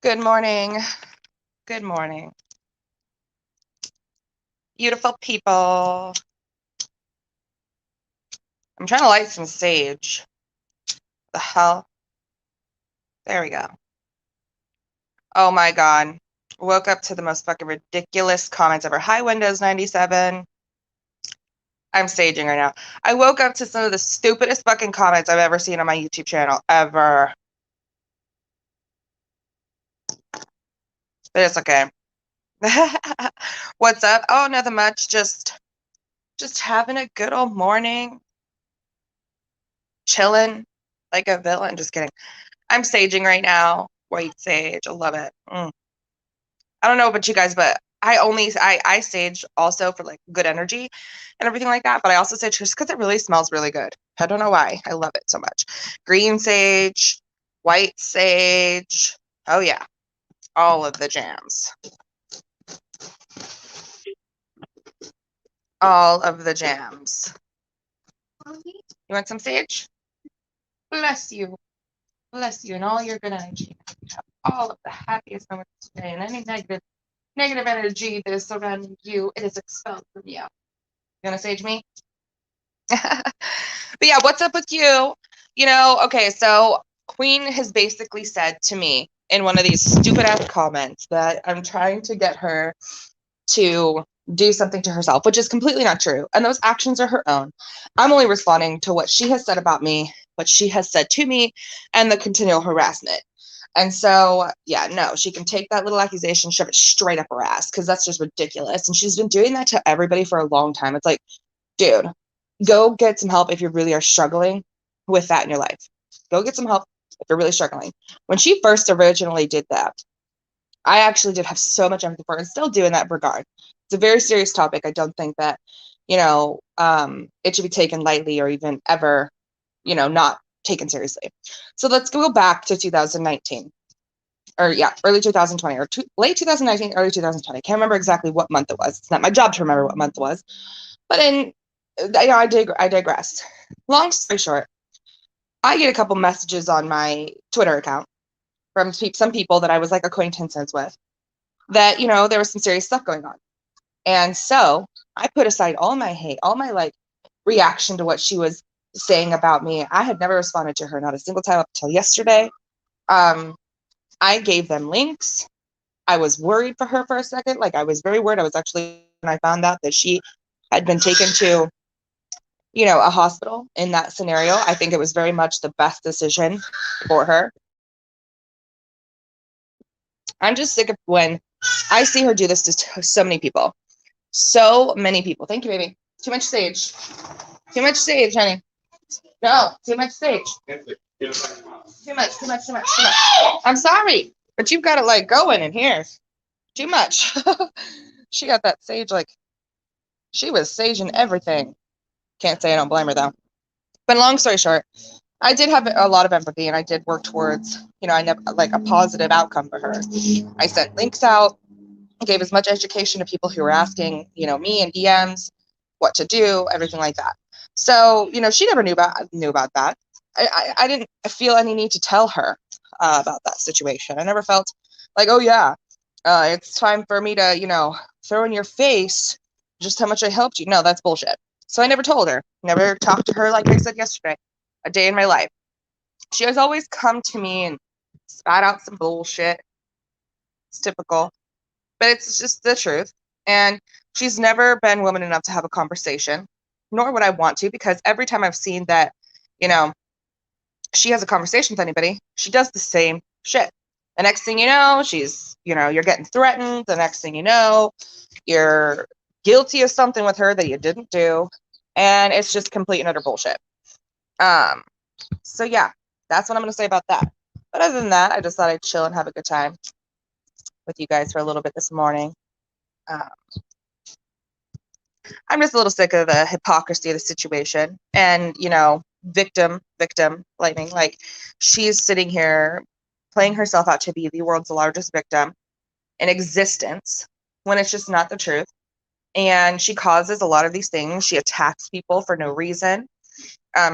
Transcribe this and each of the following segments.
Good morning. Good morning. Beautiful people. I'm trying to light some sage. The hell? There we go. Oh my god. Woke up to the most fucking ridiculous comments ever. Hi, Windows 97. I'm staging right now. I woke up to some of the stupidest fucking comments I've ever seen on my YouTube channel, ever. But it's okay. What's up? Oh, nothing much. Just having a good old morning. Chilling like a villain. Just kidding. I'm staging right now. White sage. I love it. I don't know about you guys, but I stage also for like good energy and everything like that. But I also sage just because it really smells really good. I don't know why. I love it so much. Green sage, white sage. Oh yeah, all of the jams. All of the jams. You want some sage? Bless you. Bless you and all your good energy. All of the happiest moments today and any negative energy that is surrounding you, it is expelled from you. You gonna sage me? But yeah, what's up with you? Okay, so Queen has basically said to me in one of these stupid ass comments that I'm trying to get her to do something to herself, which is completely not true. And those actions are her own. I'm only responding to what she has said about me, what she has said to me, and the continual harassment. And so, yeah, no, she can take that little accusation, shove it straight up her ass, because that's just ridiculous. And she's been doing that to everybody for a long time. It's like, dude, go get some help if you really are struggling with that in your life. Go get some help if you're really struggling. When she first originally did that, I actually did have so much empathy for her and still do in that regard. It's a very serious topic. I don't think that, it should be taken lightly or even ever, not taken seriously. So let's go back to 2019 or yeah, early 2020 or late 2019, early 2020. I can't remember exactly what month it was. It's not my job to remember what month it was. But I digress. Long story short, I get a couple messages on my Twitter account from some people that I was like acquaintances with that, there was some serious stuff going on. And so I put aside all my hate, all my like reaction to what she was saying about me. I had never responded to her, not a single time up until yesterday. I gave them links. I was worried for her for a second. Like I was very worried. I was actually, when I found out that she had been taken to, a hospital in that scenario, I think it was very much the best decision for her. I'm just sick of when I see her do this to so many people. So many people. Thank you, baby. Too much sage. Too much sage, honey. No, too much sage. Too much, too much, too much, too much. I'm sorry, but you've got it like going in here. Too much. She got that sage like she was saging everything. Can't say I don't blame her though. But long story short, I did have a lot of empathy and I did work towards, I never like a positive outcome for her. I sent links out, gave as much education to people who were asking, me in DMs what to do, everything like that. So, she never knew about that. I didn't feel any need to tell her about that situation. I never felt like, oh yeah, it's time for me to, throw in your face just how much I helped you. No, that's bullshit. So I never told her, never talked to her like I said yesterday, a day in my life. She has always come to me and spat out some bullshit. It's typical, but it's just the truth. And she's never been woman enough to have a conversation, nor would I want to, because every time I've seen that, you know, she has a conversation with anybody, she does the same shit. The next thing you know, you're getting threatened. The next thing you know, you're guilty of something with her that you didn't do. And it's just complete and utter bullshit. So yeah, that's what I'm going to say about that. But other than that, I just thought I'd chill and have a good time with you guys for a little bit this morning. Um, I'm just a little sick of the hypocrisy of the situation and, victim blaming. Like she's sitting here playing herself out to be the world's largest victim in existence when it's just not the truth. And she causes a lot of these things. She attacks people for no reason.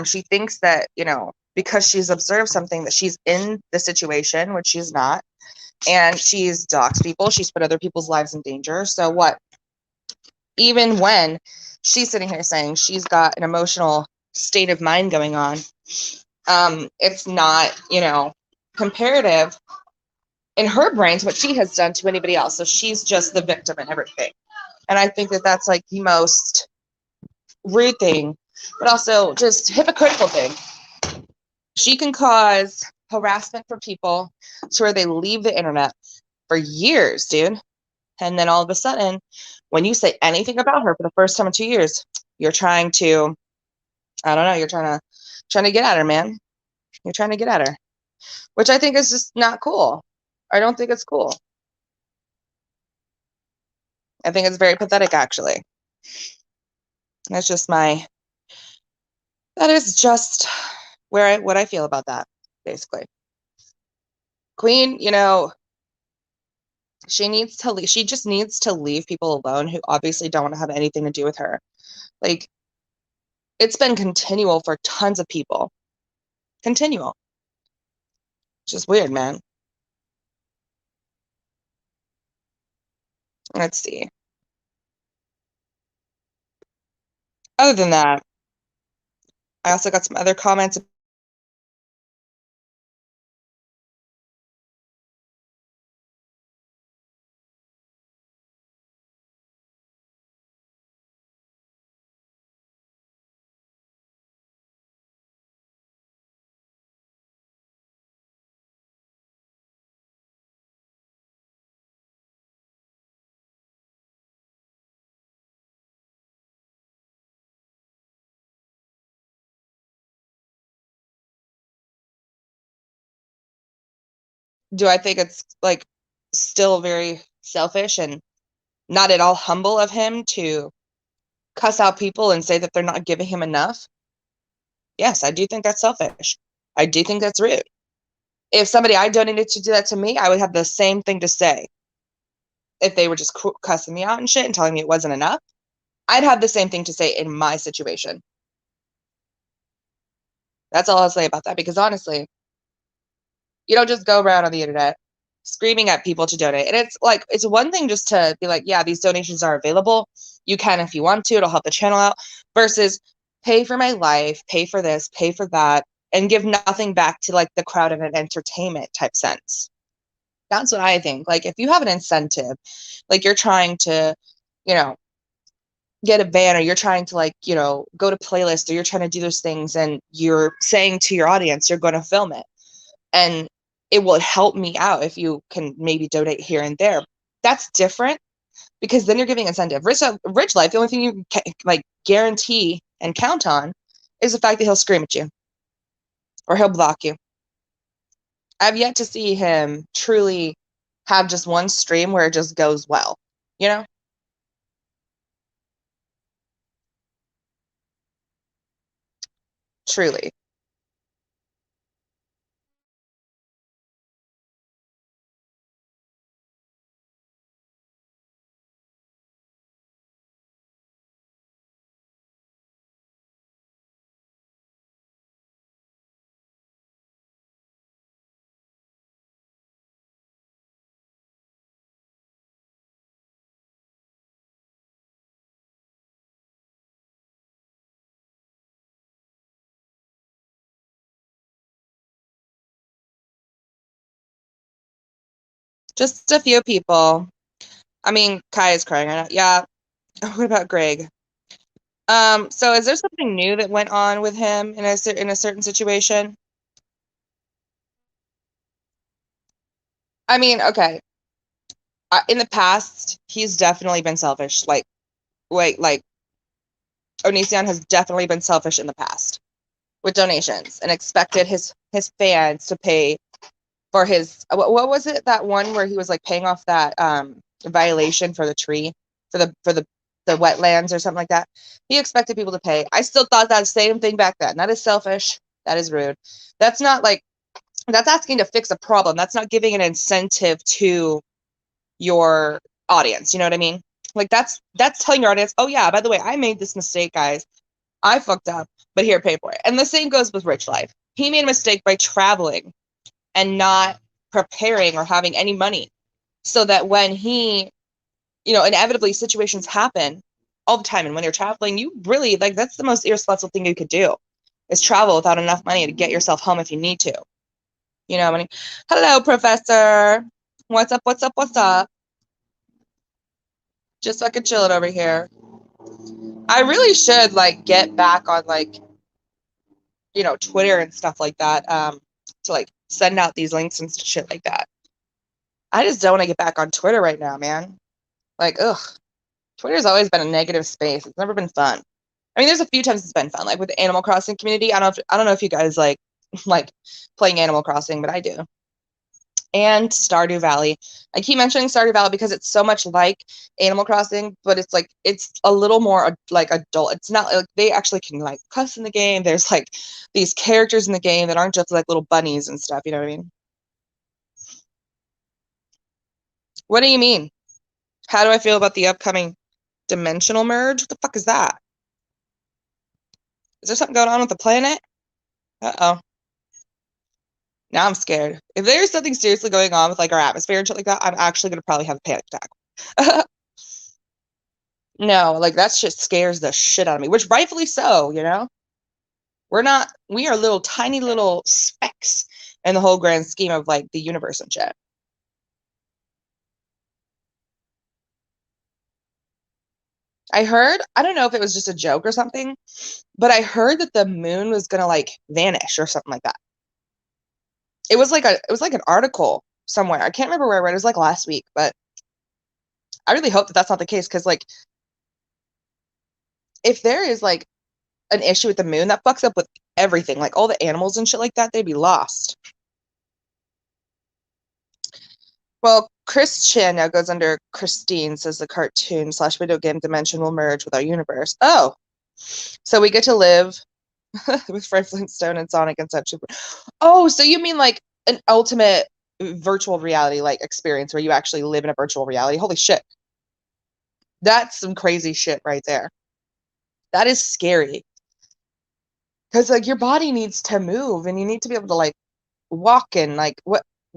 She thinks that, because she's observed something that she's in the situation, which she's not. and she's doxed people. She's put other people's lives in danger. So what? Even when she's sitting here saying she's got an emotional state of mind going on, it's not, comparative in her brain to what she has done to anybody else. So she's just the victim in everything. And I think that that's like the most rude thing, but also just hypocritical thing. She can cause harassment for people to where they leave the internet for years, dude. And then all of a sudden, when you say anything about her for the first time in 2 years, you're trying to, I don't know, you're trying to get at her, man. You're trying to get at her, which I think is just not cool. I don't think it's cool. I think it's very pathetic, actually. That's just that is just what I feel about that, basically. Queen, she just needs to leave people alone who obviously don't want to have anything to do with her. Like, it's been continual for tons of people. Continual. It's just weird, man. Let's see. Other than that, I also got some other comments. Do I think it's like still very selfish and not at all humble of him to cuss out people and say that they're not giving him enough? Yes, I do think that's selfish. I do think that's rude. If somebody I donated to do that to me, I would have the same thing to say. If they were just cussing me out and shit and telling me it wasn't enough, I'd have the same thing to say in my situation. That's all I'll say about that, because honestly, you don't just go around on the internet screaming at people to donate. And it's one thing just to be like, yeah, these donations are available. You can if you want to. It'll help the channel out. Versus pay for my life, pay for this, pay for that, and give nothing back to like the crowd in an entertainment type sense. That's what I think. Like, if you have an incentive, like you're trying to, get a banner, you're trying to go to playlist, or you're trying to do those things, and you're saying to your audience you're going to film it, and it will help me out if you can maybe donate here and there. That's different, because then you're giving incentive. Rich Life, the only thing you can guarantee and count on is the fact that he'll scream at you or he'll block you. I've yet to see him truly have just one stream where it just goes well, truly. Just a few people. I mean, Kai is crying right now. Yeah. What about Greg? So is there something new that went on with him in a certain situation? I mean, okay. In the past, he's definitely been selfish. Like Onision has definitely been selfish in the past with donations and expected his fans to pay for his what was it, that one where he was like paying off that violation for the tree for the wetlands or something like that. He expected people to pay. I still thought that same thing back then. That is selfish. That is rude. That's not that's asking to fix a problem. That's not giving an incentive to your audience. You know what I mean? Like, that's telling your audience, oh yeah, by the way, I made this mistake, guys. I fucked up, but here, pay for it. And the same goes with Rich Life. He made a mistake by traveling and not preparing or having any money, so that when he, inevitably situations happen all the time. And when you're traveling, you really, like, that's the most irresponsible thing you could do, is travel without enough money to get yourself home if you need to. I mean, hello, Professor. What's up? What's up? What's up? Just fucking chilling over here. I really should, like, get back on, like, Twitter and stuff like that, to, like, send out these links and shit like that. I just don't want to get back on Twitter right now, man. Like, ugh. Twitter's always been a negative space. It's never been fun. I mean, there's a few times it's been fun, like with the Animal Crossing community. I don't know if you guys like playing Animal Crossing, but I do. And Stardew Valley. I keep mentioning Stardew Valley because it's so much like Animal Crossing, but it's like, it's a little more like adult. It's not like they actually can like cuss in the game. There's like these characters in the game that aren't just like little bunnies and stuff. You know what I mean? What do you mean? How do I feel about the upcoming dimensional merge? What the fuck is that? Is there something going on with the planet? Uh-oh. Now I'm scared. If there's something seriously going on with like our atmosphere and shit like that, I'm actually gonna probably have a panic attack. No, like that shit scares the shit out of me, which rightfully so, we are little tiny little specks in the whole grand scheme of like the universe and shit. I heard, I don't know if it was just a joke or something, but I heard that the moon was gonna like vanish or something like that. It was like an article somewhere. I can't remember where I read it. It was like last week, but I really hope that that's not the case, because like if there is like an issue with the moon, that fucks up with everything. Like all the animals and shit like that, they'd be lost. Well, Christian now goes under Christine, says the cartoon / video game dimension will merge with our universe. Oh, so we get to live with Fred Flintstone and Sonic and such. Oh, so you mean like an ultimate virtual reality like experience where you actually live in a virtual reality? Holy shit. That's some crazy shit right there. That is scary. Because like your body needs to move and you need to be able to like walk and like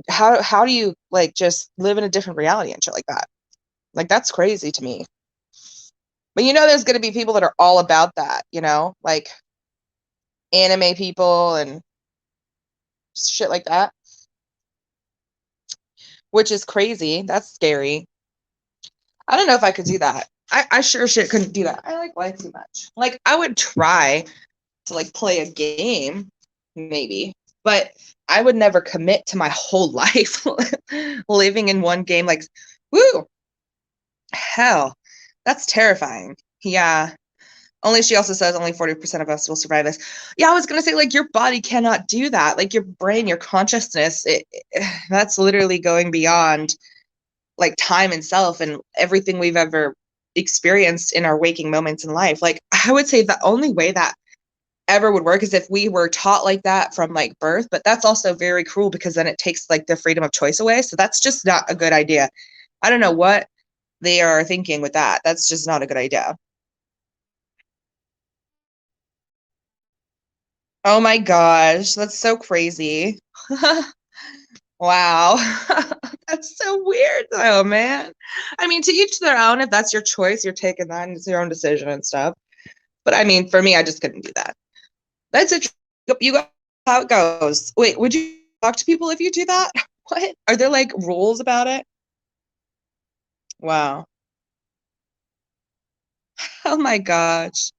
how do you like just live in a different reality and shit like that? Like that's crazy to me. But there's gonna be people that are all about that, like anime people and shit like that. Which is crazy. That's scary. I don't know if I could do that. I sure shit couldn't do that. I like life too much. Like I would try to like play a game, maybe, but I would never commit to my whole life living in one game. Like, woo, hell, that's terrifying. Yeah. She also says only 40% of us will survive this. Yeah, I was gonna say, like, your body cannot do that. Like your brain, your consciousness, that's literally going beyond like time itself and everything we've ever experienced in our waking moments in life. Like I would say the only way that ever would work is if we were taught like that from like birth, but that's also very cruel because then it takes like the freedom of choice away. So that's just not a good idea. I don't know what they are thinking with that. That's just not a good idea. Oh my gosh, that's so crazy. Wow. That's so weird though, man. I mean, to each their own. If that's your choice, you're taking that and it's your own decision and stuff. But I mean, for me, I just couldn't do that. That's it. You got how it goes. Wait, would you talk to people if you do that? What? Are there like rules about it? Wow. Oh my gosh.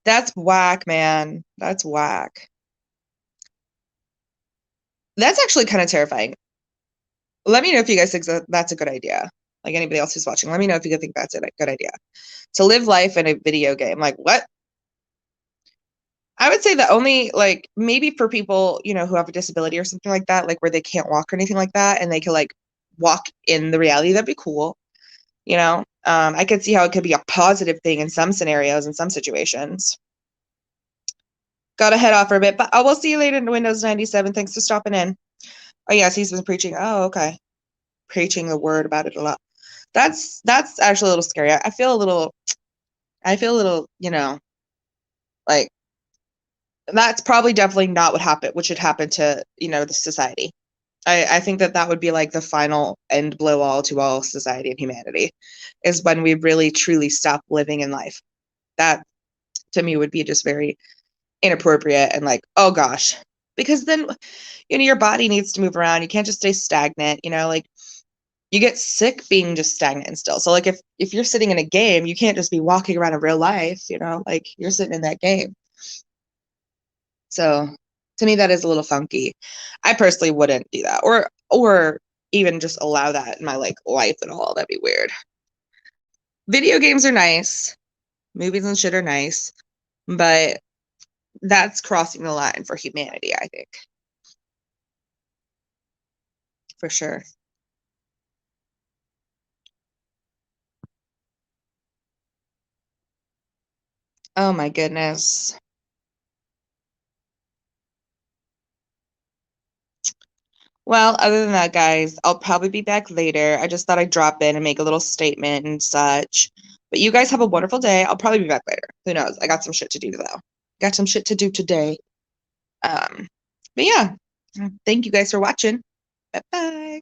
That's whack, man. That's whack. That's actually kind of terrifying. Let me know if you guys think that's a good idea. Like anybody else who's watching, let me know if you think that's a good idea. To live life in a video game. Like what? I would say the only like maybe for people, who have a disability or something like that, like where they can't walk or anything like that, and they can like walk in the reality, that'd be cool. I could see how it could be a positive thing in some scenarios, in some situations. Gotta head off for a bit, but I will see you later in Windows 97. Thanks for stopping in. Oh yes, he's been preaching. Oh, okay. Preaching the word about it a lot. That's actually a little scary. I feel a little, like that's probably definitely not what should happen to, the society. I think that that would be like the final end blow all to all society and humanity, is when we really truly stop living in life. That to me would be just very inappropriate and like, oh gosh, because then, you know, your body needs to move around. You can't just stay stagnant, you know, like you get sick being just stagnant and still. So like if you're sitting in a game, you can't just be walking around in real life, you know, like you're sitting in that game. So to me, that is a little funky. I personally wouldn't do that, or even just allow that in my like life at all. That'd be weird. Video games are nice, movies and shit are nice, but that's crossing the line for humanity, I think, for sure. Oh my goodness. Well, other than that, guys, I'll probably be back later. I just thought I'd drop in and make a little statement and such. But you guys have a wonderful day. I'll probably be back later. Who knows? I got some shit to do though. Got some shit to do today. But yeah, thank you guys for watching. Bye bye.